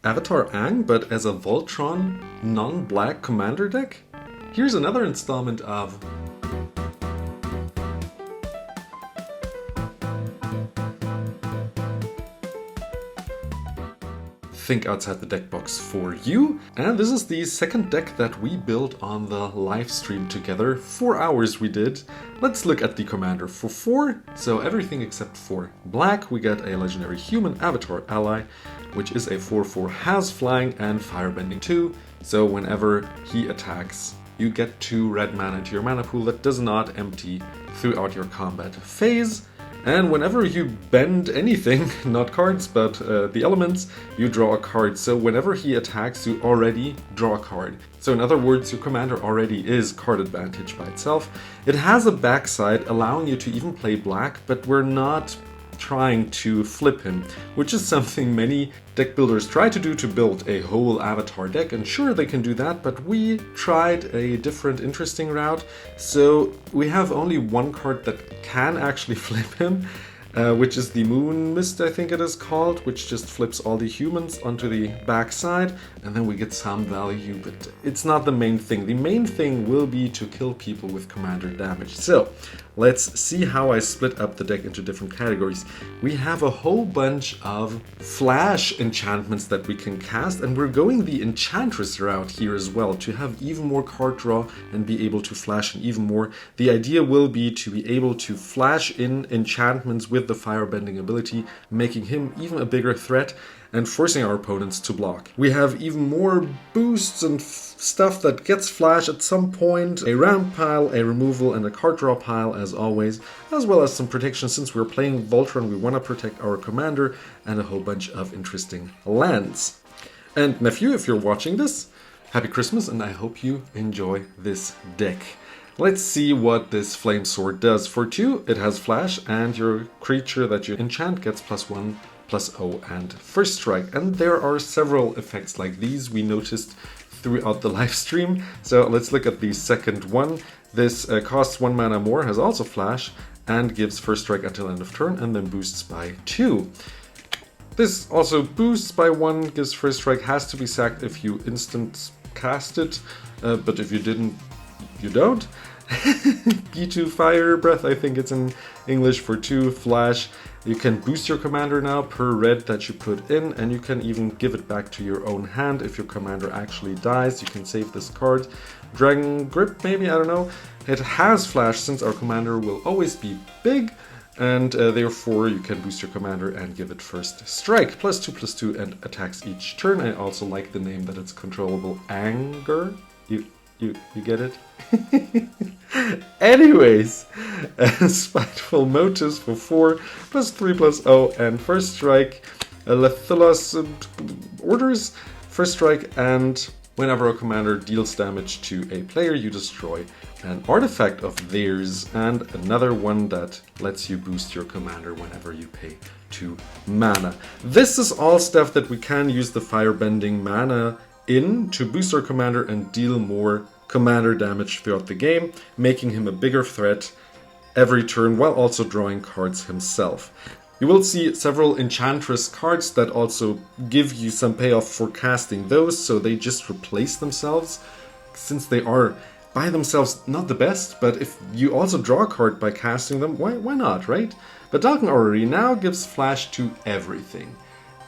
Avatar Aang, but as a Voltron non-black commander deck? Here's another installment of Think Outside the Deck box for you. And this is the second deck that we built on the live stream together. 4 hours we did. Let's look at the commander for 4. So everything except for black. We get a legendary human avatar ally, which is a 4/4, has flying and firebending too. So whenever he attacks, you get 2 red mana into your mana pool that does not empty throughout your combat phase. And whenever you bend anything, not cards, but the elements, you draw a card. So whenever he attacks, you already draw a card. So in other words, your commander already is card advantage by itself. It has a backside allowing you to even play black, but we're not trying to flip him, which is something many deck builders try to do to build a whole avatar deck, and sure they can do that, but we tried a different interesting route. So we have only one card that can actually flip him, which is the Moon Mist, I think it is called, which just flips all the humans onto the backside, and then we get some value, but it's not the main thing. The main thing will be to kill people with commander damage. So let's see how I split up the deck into different categories. We have a whole bunch of flash enchantments that we can cast, and we're going the enchantress route here as well to have even more card draw and be able to flash in even more. The idea will be to be able to flash in enchantments with the firebending ability, making him even a bigger threat and forcing our opponents to block. We have even more boosts and stuff that gets flash at some point, a ramp pile, a removal, and a card draw pile as always, as well as some protection. Since we're playing Voltron, we want to protect our commander, and a whole bunch of interesting lands. And nephew, if you're watching this, happy Christmas, and I hope you enjoy this deck. Let's see what this Flame Sword does. For 2, it has flash, and your creature that you enchant gets +1/+0 and first strike. And there are several effects like these we noticed throughout the live stream. So let's look at the second one. This costs 1 mana more, has also flash, and gives first strike until end of turn, and then boosts by 2. This also boosts by 1, gives first strike, has to be sacked if you instant cast it, but if you didn't, you don't. G2 Fire Breath, I think it's in English, for 2 flash. You can boost your commander now per red that you put in, and you can even give it back to your own hand if your commander actually dies. You can save this card. Dragon Grip, maybe, I don't know. It has flash since our commander will always be big, and therefore you can boost your commander and give it first strike. +2/+2 and attacks each turn. I also like the name that it's controllable. Anger? You get it? Anyways, Spiteful Motives for 4, +3/+0 and first strike. Lethalos orders, first strike, and whenever a commander deals damage to a player, you destroy an artifact of theirs, and another one that lets you boost your commander whenever you pay 2 mana. This is all stuff that we can use the firebending mana in to boost our commander and deal more commander damage throughout the game, making him a bigger threat every turn while also drawing cards himself. You will see several enchantress cards that also give you some payoff for casting those, so they just replace themselves, since they are by themselves not the best, but if you also draw a card by casting them, why not, right? But Darken Orrery now gives flash to everything.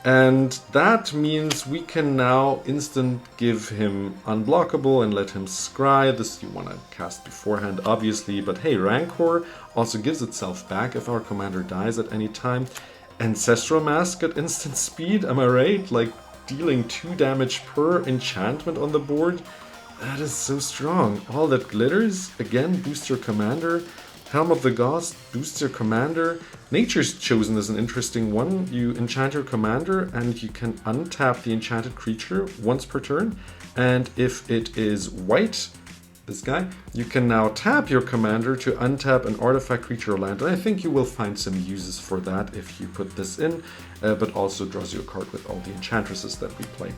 And that means we can now instant give him unblockable and let him scry. This you want to cast beforehand, obviously, but hey, Rancor also gives itself back if our commander dies at any time. Ancestral Mask at instant speed, am I right? Like dealing 2 damage per enchantment on the board? That is so strong. All That Glitters, again, boost your commander. Helm of the Gods boosts your commander. Nature's Chosen is an interesting one. You enchant your commander and you can untap the enchanted creature once per turn. And if it is white, this guy, you can now tap your commander to untap an artifact, creature, or land. And I think you will find some uses for that if you put this in, but also draws you a card with all the enchantresses that we play.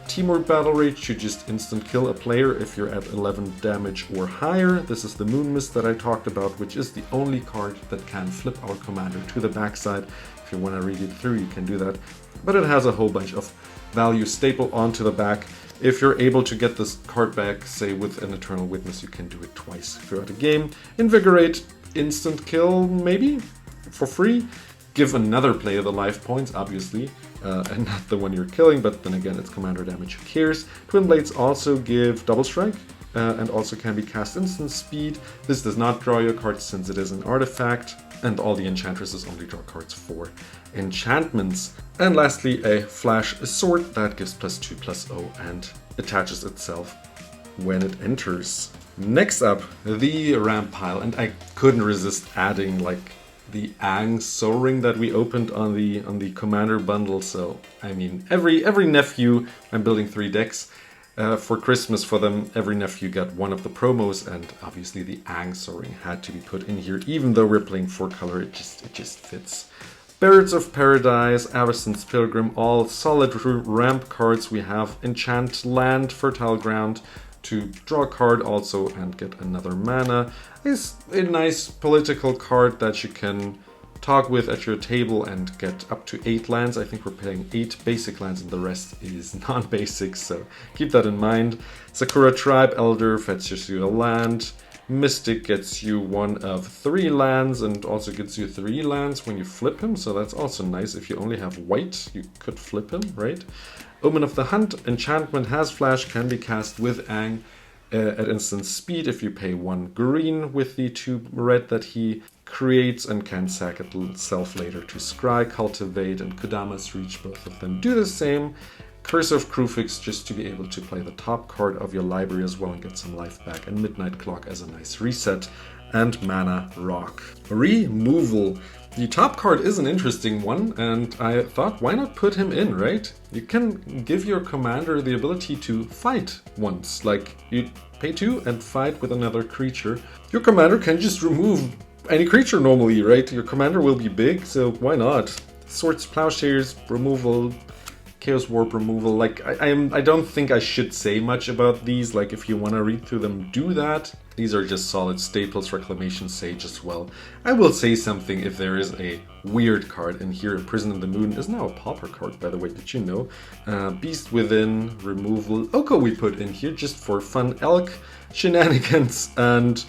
Timur Battle Rage to just instant kill a player if you're at 11 damage or higher. This is the Moon Mist that I talked about, which is the only card that can flip our commander to the backside, If you want to read it through, you can do that. But it has a whole bunch of values stapled onto the back. If you're able to get this card back, say with an Eternal Witness, you can do it twice throughout the game. Invigorate, instant kill, maybe, for free. Give another player the life points, obviously, and not the one you're killing, but then again, it's commander damage, who cares. Twin Blades also give double strike, and also can be cast instant speed. This does not draw your cards since it is an artifact, and all the enchantresses only draw cards for enchantments. And lastly, a flash sword that gives +2/+0 and attaches itself when it enters. Next up, the ramp pile, and I couldn't resist adding like the Aang Soaring that we opened on the commander bundle. So I mean, every nephew, I'm building 3 decks. For Christmas for them, every nephew got one of the promos, and obviously the Aang Soaring had to be put in here, even though we're playing 4 color, it just fits. Birds of Paradise, Avacyn's Pilgrim, all solid ramp cards. We have Enchant Land, Fertile Ground, to draw a card also and get another mana. It's a nice political card that you can talk with at your table and get up to 8 lands. I think we're playing 8 basic lands and the rest is non-basic, so keep that in mind. Sakura Tribe Elder fetches you a land. Mystic gets you 1 of 3 lands and also gets you 3 lands when you flip him, so that's also nice. If you only have white, you could flip him, right? Omen of the Hunt, enchantment, has flash, can be cast with Aang at instant speed if you pay 1 green with the 2 red that he creates, and can sack itself later to scry. Cultivate and Kodama's Reach, both of them do the same. Curse of Krufix, just to be able to play the top card of your library as well and get some life back, and Midnight Clock as a nice reset, and Mana Rock. Removal. The top card is an interesting one, and I thought, why not put him in, right? You can give your commander the ability to fight once, like you pay 2 and fight with another creature. Your commander can just remove any creature normally, right? Your commander will be big, so why not? Swords, Plowshares, removal, Chaos Warp removal. Like, I don't think I should say much about these. Like, if you want to read through them, do that. These are just solid staples. Reclamation Sage as well. I will say something if there is a weird card in here. Prison in the Moon is now a pauper card, by the way, did you know? Beast Within, removal. Oko we put in here just for fun. Elk, shenanigans, and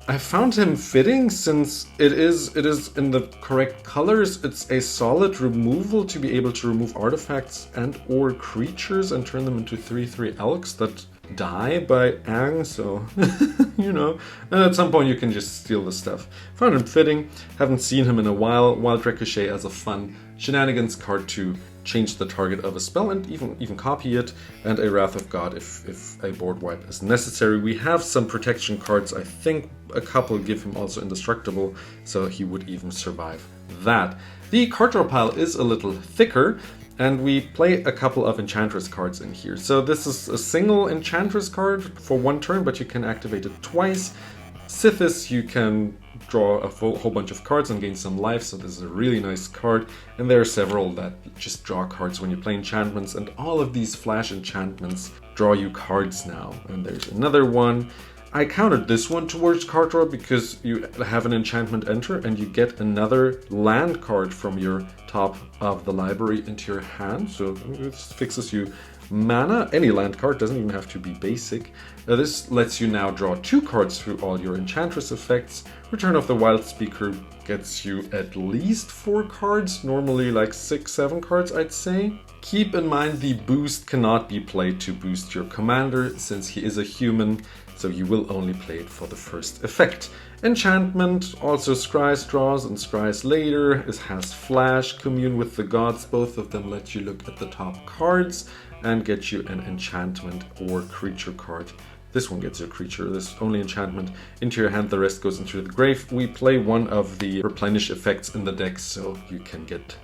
I found him fitting since it is in the correct colors. It's a solid removal to be able to remove artifacts and or creatures and turn them into 3/3 elks that die by Aang, so you know. And at some point you can just steal the stuff. Found him fitting, haven't seen him in a while. Wild Ricochet as a fun shenanigans card to change the target of a spell and even copy it, and a Wrath of God if a board wipe is necessary. We have some protection cards. I think a couple give him also indestructible, so he would even survive that. The card draw pile is a little thicker, and we play a couple of Enchantress cards in here. So this is a single Enchantress card for 1 turn, but you can activate it twice. Sithis, you can draw a whole bunch of cards and gain some life, so this is a really nice card. And there are several that just draw cards when you play enchantments, and all of these flash enchantments draw you cards now. And there's another one. I counted this one towards card draw because you have an enchantment enter and you get another land card from your top of the library into your hand, so this fixes you mana. Any land card, doesn't even have to be basic. This lets you now draw 2 cards through all your enchantress effects. Return of the Wild Speaker gets you at least 4 cards, normally like 6-7 cards I'd say. Keep in mind the boost cannot be played to boost your commander since he is a human, so you will only play it for the first effect. Enchantment also scries draws and scries later. It has flash, commune with the gods. Both of them let you look at the top cards and get you an enchantment or creature card. This one gets your creature, this only enchantment into your hand, the rest goes into the grave. We play one of the replenish effects in the deck, so you can get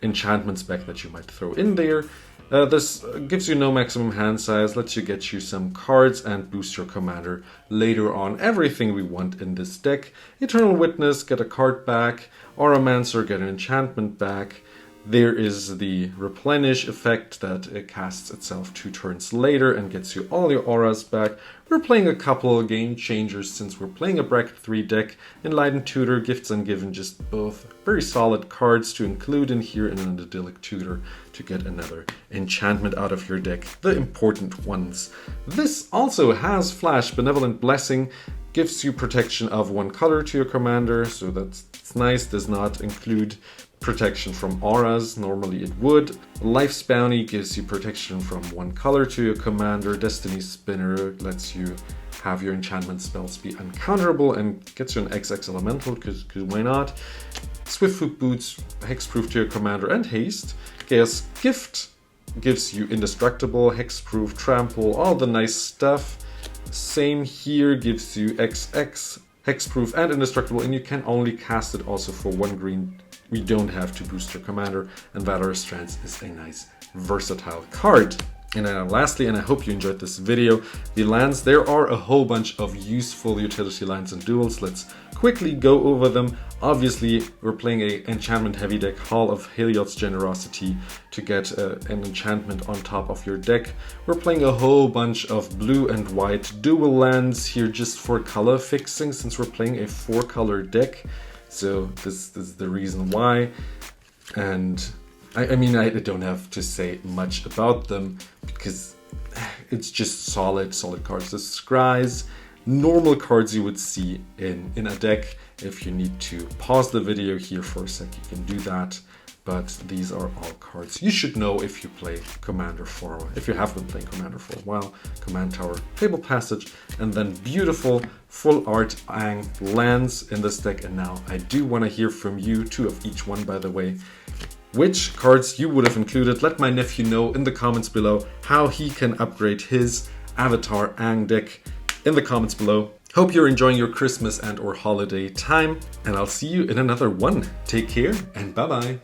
enchantments back that you might throw in there. This gives you no maximum hand size, lets you get you some cards and boost your commander later on. Everything we want in this deck. Eternal Witness, get a card back. Auramancer, get an enchantment back. There is the replenish effect that it casts itself 2 turns later and gets you all your auras back. We're playing a couple game changers since we're playing a bracket 3 deck. Enlightened Tutor, Gifts Ungiven, just both very solid cards to include in here, and an idyllic Tutor to get another enchantment out of your deck, the important ones. This also has Flash, Benevolent Blessing, gives you protection of 1 color to your commander, so that's nice. Does not include protection from auras, normally it would. Life's Bounty gives you protection from 1 color to your commander. Destiny Spinner lets you have your enchantment spells be uncounterable and gets you an XX elemental, because why not? Swiftfoot Boots, hexproof to your commander, and haste. Chaos Gift gives you indestructible, hexproof, trample, all the nice stuff. Same here, gives you XX, hexproof, and indestructible, and you can only cast it also for 1 green. We don't have to boost your commander, and Valorous Trance is a nice versatile card. And lastly, and I hope you enjoyed this video, the lands. There are a whole bunch of useful utility lands and duels. Let's quickly go over them. Obviously, we're playing a enchantment heavy deck, Hall of Heliod's Generosity, to get an enchantment on top of your deck. We're playing a whole bunch of blue and white dual lands here just for color fixing, since we're playing a 4-color deck. So this is the reason why. And I mean, I don't have to say much about them because it's just solid cards. The Scries, normal cards you would see in a deck. If you need to pause the video here for a sec, you can do that. But these are all cards you should know if you play Commander for a while. If you have been playing Commander for a while, Command Tower, Table Passage, and then beautiful full art Aang lands in this deck. And now I do want to hear from you, 2 of each one by the way, which cards you would have included. Let my nephew know in the comments below how he can upgrade his Avatar Aang deck in the comments below. Hope you're enjoying your Christmas and or holiday time, and I'll see you in another one. Take care and bye bye.